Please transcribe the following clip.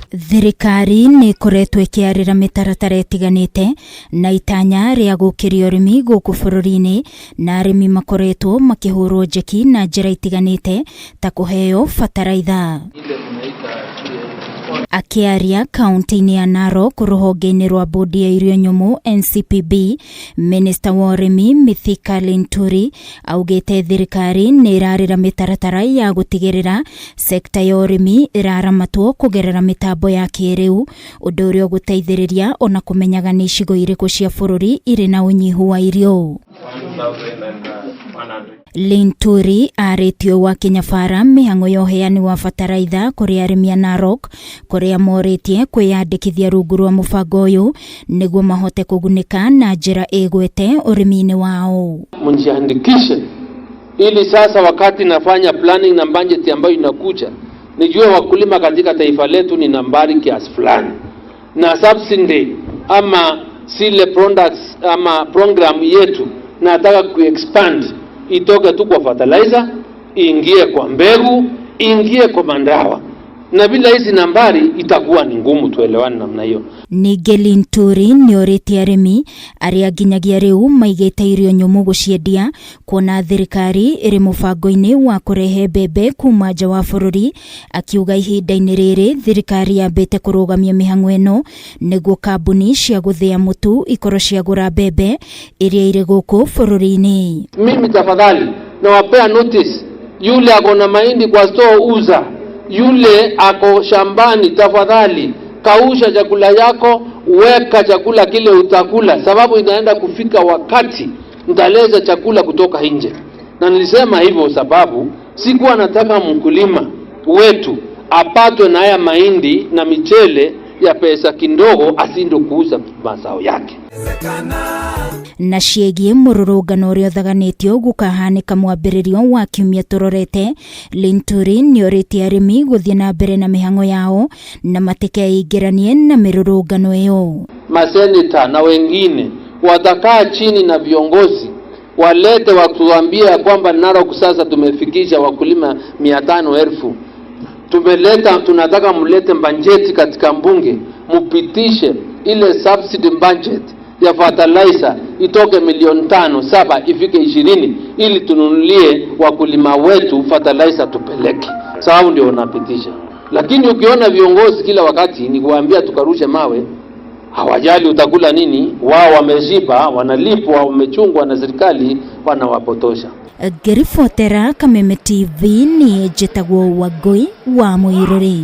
Thirikari nĩ ĩkoretwo ĩkĩarĩra mĩtaratara ĩtiganĩte na itanya rĩa gũkĩria ũrĩmi gũkũ bũrũri-inĩ, na arĩmi makoretwo makĩhũrwo njeki na njĩra itiganĩte ta kũheo bataraitha. Akiaria kaunti-inĩ ya Narok rũhonge-inĩ rwa bodi ya irio nyũmũ NCPB, Minister wa ũrĩmi Mithika Linturi augĩte thirikari nĩ ĩrarĩra mĩtaratara ya gũtigĩrĩra sekta ya ũrĩmi ĩraramatwo kũgerera mĩtambo ya kĩrĩu, ũndũ ũrĩa ũgũteithĩrĩria ona kũmenyaga nĩ icigo irĩkũ cia bũrũri irĩ na ũnyihu wa irio. Linturi arĩtio wa Kinyabara mĩhang'o ya ũheani wa bataraitha kũrĩ arĩmi a Narok, kũrĩa morĩtie kwĩyandĩkithia rungu rwa mũbango ũyũ nĩguo mahote kũgunĩka na njĩra ĩgwete ũrĩmi-inĩ wao. Mjiandikishe ili sasa wakati nafanya planning na budget ambayo inakuja nijue wakulima katika taifa letu ni nambari kiasi fulani, na subsidy ama sile products ama program yetu nataka kuexpand itoke tu kwa fertilizer, ingie kwa mbegu, ingie kwa mandawa. Na bila hizi nambari itakuwa ni ngumu tuelewane namna hiyo. Ningĩ Linturi nĩ orĩtie arĩmi arĩa nginyagia rĩu maigĩte irio nyũmũ gũciendia kuona thirikari ĩrĩ mũbango-inĩ wa kũrehe mbembe kuma nja wa bũrũri, akiuga ihinda-inĩ rĩrĩ thirikari yambĩte kũrũgamia mĩhang'o ĩno nĩguo kambuni cia gũthĩa mũtu ikorwo ciagũra mbembe iria irĩ gũkũ bũrũri-inĩ. Mimi tafadhali nawapea notice, yule ako na mahindi kwa store uza, yule ako shambani tafadhali kausha chakula yako, weka chakula kile utakula, sababu inaenda kufika wakati nitaleza chakula kutoka nje. Na nilisema hivyo sababu sikuwa nataka mkulima wetu apatwe na haya mahindi na michele ya pesa kidogo asindo kuuza mazao yake. Na ciĩgiĩ mũrũrũngano ũrĩa ũthaganĩtio gũkahanĩka mwambĩrĩrio wa kiumia tũrorete, Linturi nĩ orĩtie arĩmi gũthiĩ na mbere na mĩhang'o yao na matikeingĩranie na mĩrũrũngano ĩyo. Maseneta na wengine watakaa chini na viongozi walete watuambia kwamba Narok sasa tumefikisha wakulima 500,000. Tunataka mlete bajeti katika mbunge, mupitishe ile subsidy budget ya fertilizer itoke milioni 5-7 ifike 20 ili tununulie wakulima wetu fertilizer tupeleke. Sababu ndio unapitisha. Lakini ukiona viongozi kila wakati ni kuambia tukarushe mawe, hawajali utakula nini, wao wameshiba, wanalipwa, wamechungwa na serikali, wanawapotosha. Ngĩribotera Kameme TV ni njĩtagwo Wangui wa Mũirũrĩ.